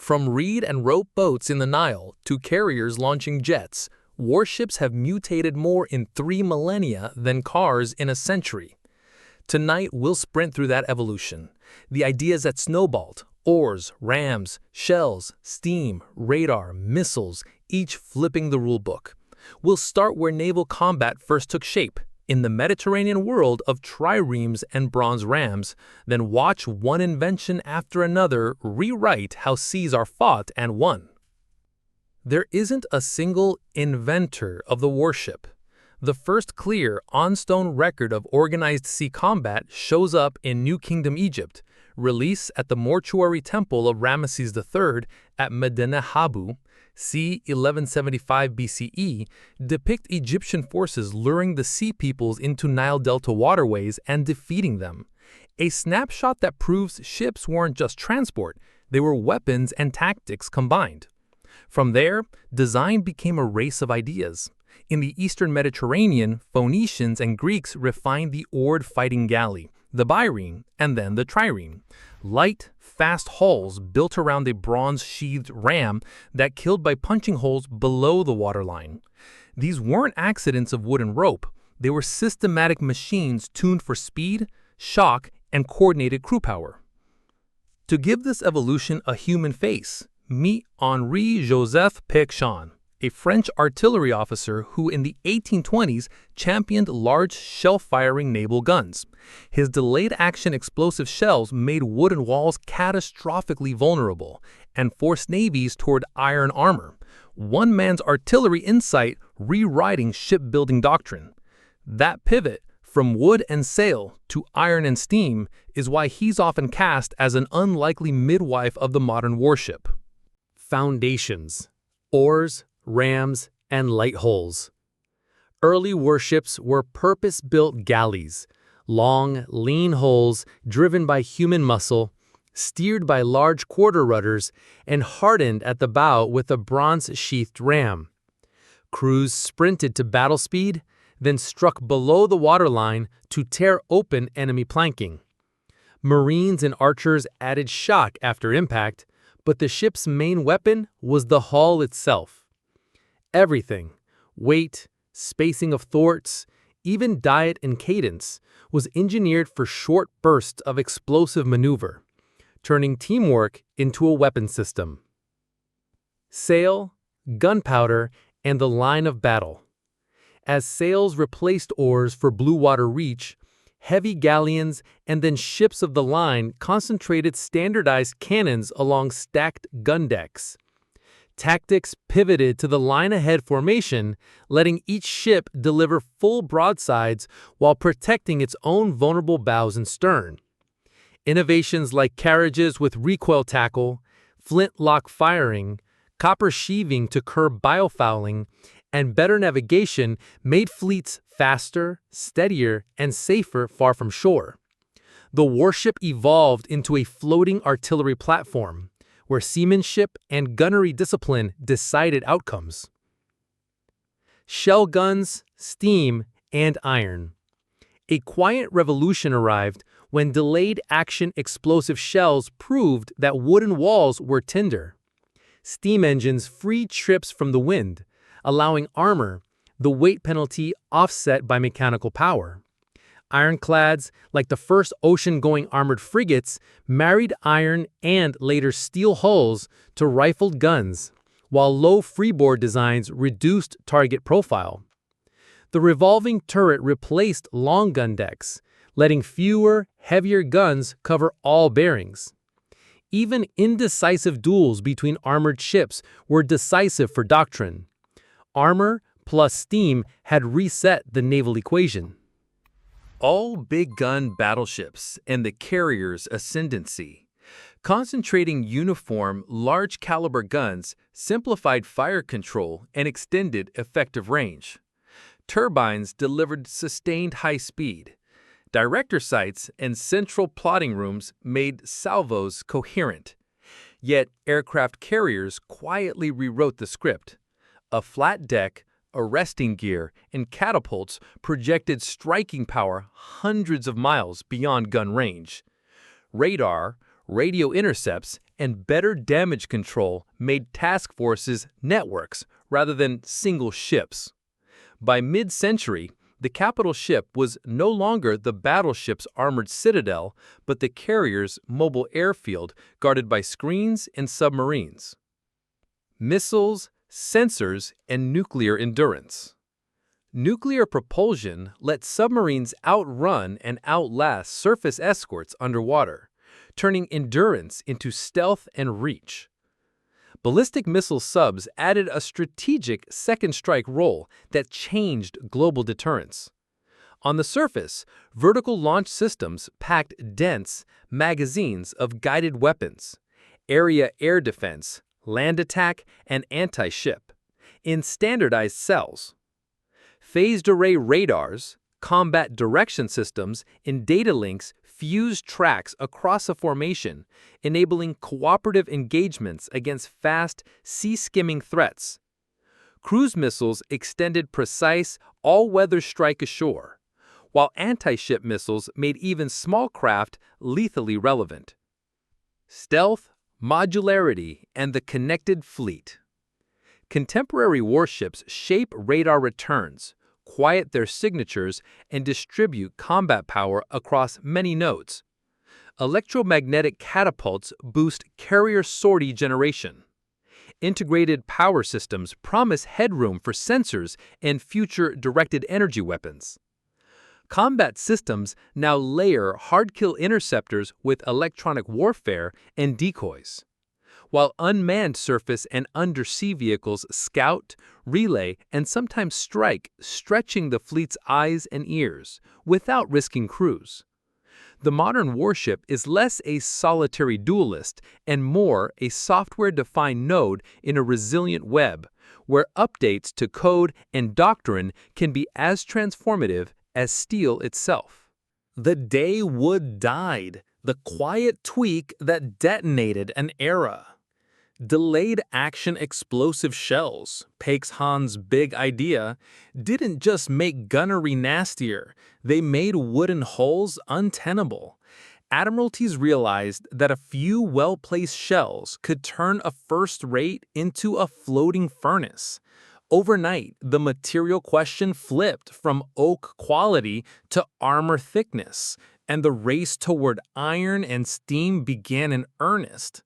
From reed and rope boats in the Nile to carriers launching jets, warships have mutated more in 3 millennia than cars in a century. Tonight, we'll sprint through that evolution. The ideas that snowballed, oars, rams, shells, steam, radar, missiles, each flipping the rulebook. We'll start where naval combat first took shape, in the Mediterranean world of triremes and bronze rams, then watch one invention after another rewrite how seas are fought and won. There isn't a single inventor of the warship. The first clear, on-stone record of organized sea combat shows up in New Kingdom Egypt, release at the mortuary temple of Ramesses III at Medinet Habu, c. 1175 BCE, depict Egyptian forces luring the sea peoples into Nile Delta waterways and defeating them. A snapshot that proves ships weren't just transport, they were weapons and tactics combined. From there, design became a race of ideas. In the Eastern Mediterranean, Phoenicians and Greeks refined the oared fighting galley, the bireme, and then the trireme. Light, fast hulls built around a bronze-sheathed ram that killed by punching holes below the waterline. These weren't accidents of wood and rope. They were systematic machines tuned for speed, shock, and coordinated crew power. To give this evolution a human face, meet Henri-Joseph Pétion, a French artillery officer who in the 1820s championed large shell-firing naval guns. His delayed-action explosive shells made wooden walls catastrophically vulnerable and forced navies toward iron armor. One man's artillery insight rewriting shipbuilding doctrine. That pivot from wood and sail to iron and steam is why he's often cast as an unlikely midwife of the modern warship. Foundations: oars, rams, and light hulls. Early warships were purpose-built galleys, long, lean hulls driven by human muscle, steered by large quarter rudders, and hardened at the bow with a bronze-sheathed ram. Crews sprinted to battle speed, then struck below the waterline to tear open enemy planking. Marines and archers added shock after impact, but the ship's main weapon was the hull itself. Everything, weight, spacing of thwarts, even diet and cadence, was engineered for short bursts of explosive maneuver, turning teamwork into a weapon system. Sail, gunpowder, and the line of battle. As sails replaced oars for blue water reach, heavy galleons and then ships of the line concentrated standardized cannons along stacked gun decks. Tactics pivoted to the line-ahead formation, letting each ship deliver full broadsides while protecting its own vulnerable bows and stern. Innovations like carriages with recoil tackle, flintlock firing, copper sheathing to curb biofouling, and better navigation made fleets faster, steadier, and safer far from shore. The warship evolved into a floating artillery platform, where seamanship and gunnery discipline decided outcomes. Shell guns, steam, and iron. A quiet revolution arrived when delayed-action explosive shells proved that wooden walls were tinder. Steam engines freed ships from the wind, allowing armor, the weight penalty offset by mechanical power. Ironclads, like the first ocean-going armored frigates, married iron and later steel hulls to rifled guns, while low freeboard designs reduced target profile. The revolving turret replaced long gun decks, letting fewer, heavier guns cover all bearings. Even indecisive duels between armored ships were decisive for doctrine. Armor plus steam had reset the naval equation. All big-gun battleships and the carrier's ascendancy. Concentrating uniform, large-caliber guns simplified fire control and extended effective range. Turbines delivered sustained high speed. Director sights and central plotting rooms made salvos coherent. Yet aircraft carriers quietly rewrote the script. A flat deck, arresting gear, and catapults projected striking power hundreds of miles beyond gun range. Radar, radio intercepts, and better damage control made task forces networks rather than single ships. By mid-century, the capital ship was no longer the battleship's armored citadel, but the carrier's mobile airfield guarded by screens and submarines. Missiles, sensors, and nuclear endurance. Nuclear propulsion let submarines outrun and outlast surface escorts underwater, turning endurance into stealth and reach. Ballistic missile subs added a strategic second strike role that changed global deterrence. On the surface, vertical launch systems packed dense magazines of guided weapons, area air defense, land attack, and anti-ship, in standardized cells. Phased array radars, combat direction systems, and data links fused tracks across a formation, enabling cooperative engagements against fast, sea-skimming threats. Cruise missiles extended precise, all-weather strike ashore, while anti-ship missiles made even small craft lethally relevant. Stealth, modularity, and the connected fleet. Contemporary warships shape radar returns, quiet their signatures, and distribute combat power across many nodes. Electromagnetic catapults boost carrier sortie generation. Integrated power systems promise headroom for sensors and future directed energy weapons. Combat systems now layer hard-kill interceptors with electronic warfare and decoys, while unmanned surface and undersea vehicles scout, relay, and sometimes strike, stretching the fleet's eyes and ears without risking crews. The modern warship is less a solitary duelist and more a software-defined node in a resilient web, where updates to code and doctrine can be as transformative as steel itself. The day wood died, the quiet tweak that detonated an era. Delayed action explosive shells, Paix Han's big idea, didn't just make gunnery nastier, they made wooden hulls untenable. Admiralties realized that a few well-placed shells could turn a first rate into a floating furnace. Overnight, the material question flipped from oak quality to armor thickness, and the race toward iron and steam began in earnest.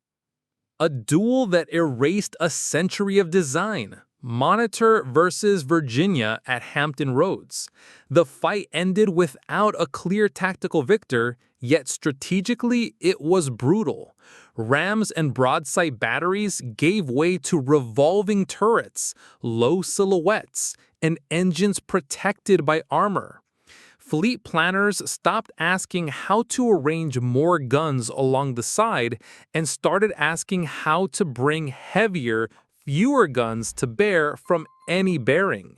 A duel that erased a century of design. Monitor versus Virginia at Hampton Roads. The fight ended without a clear tactical victor, yet strategically it was brutal. Rams and broadside batteries gave way to revolving turrets, low silhouettes, and engines protected by armor. Fleet planners stopped asking how to arrange more guns along the side and started asking how to bring heavier, fewer guns to bear from any bearing.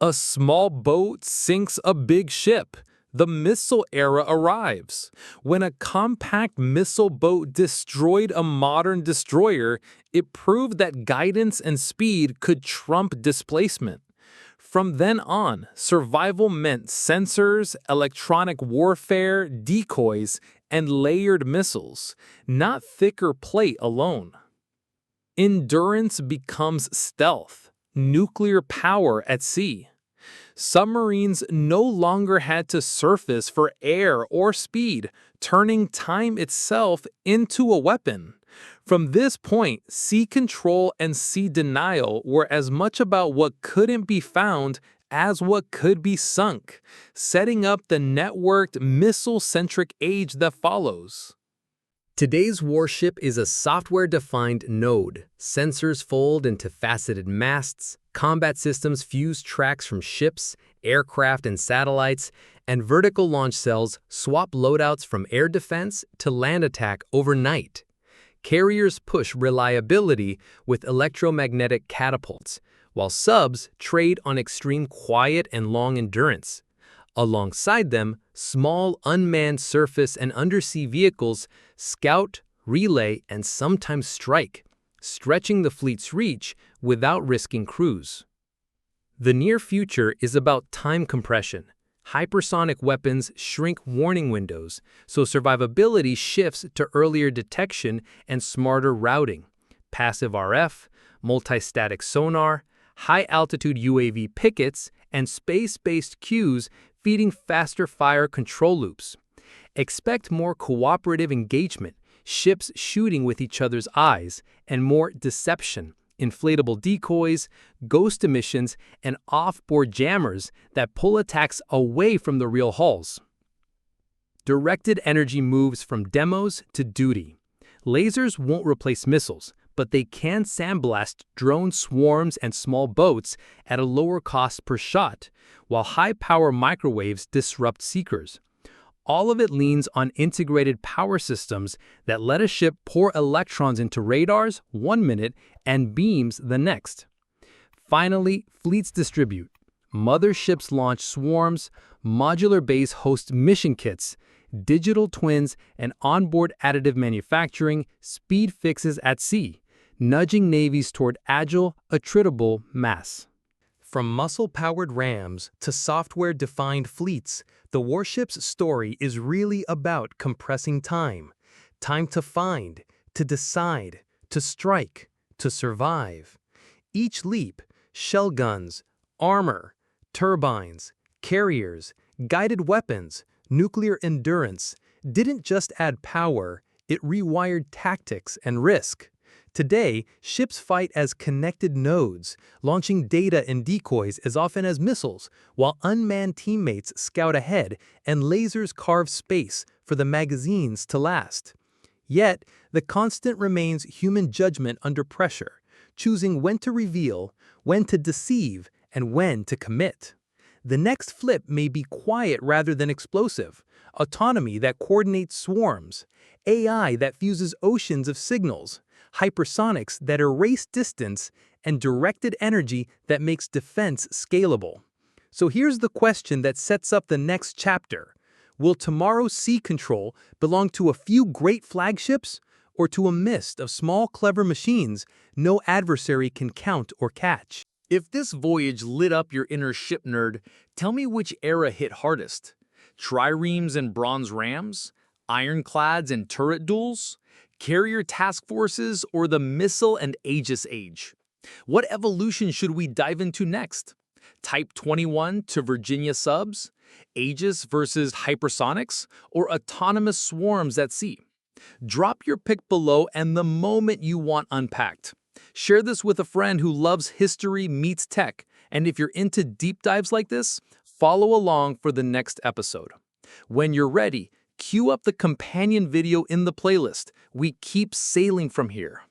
A small boat sinks a big ship. The missile era arrives. When a compact missile boat destroyed a modern destroyer, it proved that guidance and speed could trump displacement. From then on, survival meant sensors, electronic warfare, decoys, and layered missiles, not thicker plate alone. Endurance becomes stealth, nuclear power at sea. Submarines no longer had to surface for air or speed, turning time itself into a weapon. From this point, sea control and sea denial were as much about what couldn't be found as what could be sunk, setting up the networked, missile-centric age that follows. Today's warship is a software-defined node. Sensors fold into faceted masts, combat systems fuse tracks from ships, aircraft, and satellites, and vertical launch cells swap loadouts from air defense to land attack overnight. Carriers push reliability with electromagnetic catapults, while subs trade on extreme quiet and long endurance. Alongside them, small unmanned surface and undersea vehicles scout, relay, and sometimes strike, stretching the fleet's reach without risking crews. The near future is about time compression. Hypersonic weapons shrink warning windows, so survivability shifts to earlier detection and smarter routing. Passive RF, multi-static sonar, high-altitude UAV pickets, and space-based cues feeding faster fire control loops. Expect more cooperative engagement, ships shooting with each other's eyes, and more deception, inflatable decoys, ghost emissions, and off-board jammers that pull attacks away from the real hulls. Directed energy moves from demos to duty. Lasers won't replace missiles, but they can sandblast drone swarms and small boats at a lower cost per shot, while high-power microwaves disrupt seekers. All of it leans on integrated power systems that let a ship pour electrons into radars 1 minute and beams the next. Finally, fleets distribute. Mother ships launch swarms, modular bays host mission kits, digital twins and onboard additive manufacturing speed fixes at sea, nudging navies toward agile, attritable mass. From muscle-powered rams to software-defined fleets, the Warship's story is really about compressing time. Time to find, to decide, to strike, to survive. Each leap, shell guns, armor, turbines, carriers, guided weapons, nuclear endurance, didn't just add power, it rewired tactics and risk. Today, ships fight as connected nodes, launching data and decoys as often as missiles, while unmanned teammates scout ahead and lasers carve space for the magazines to last. Yet, the constant remains human judgment under pressure, choosing when to reveal, when to deceive, and when to commit. The next flip may be quiet rather than explosive, autonomy that coordinates swarms, AI that fuses oceans of signals, hypersonics that erase distance, and directed energy that makes defense scalable. So here's the question that sets up the next chapter. Will tomorrow's sea control belong to a few great flagships or to a mist of small clever machines no adversary can count or catch? If this voyage lit up your inner ship nerd, tell me which era hit hardest. Triremes and bronze rams? Ironclads and turret duels? Carrier task forces or the missile and Aegis age? What evolution should we dive into next? Type 21 to Virginia subs? Aegis versus hypersonics? Or autonomous swarms at sea? Drop your pick below and the moment you want unpacked. Share this with a friend who loves history meets tech, and if you're into deep dives like this, follow along for the next episode. When you're ready, cue up the companion video in the playlist. We keep sailing from here.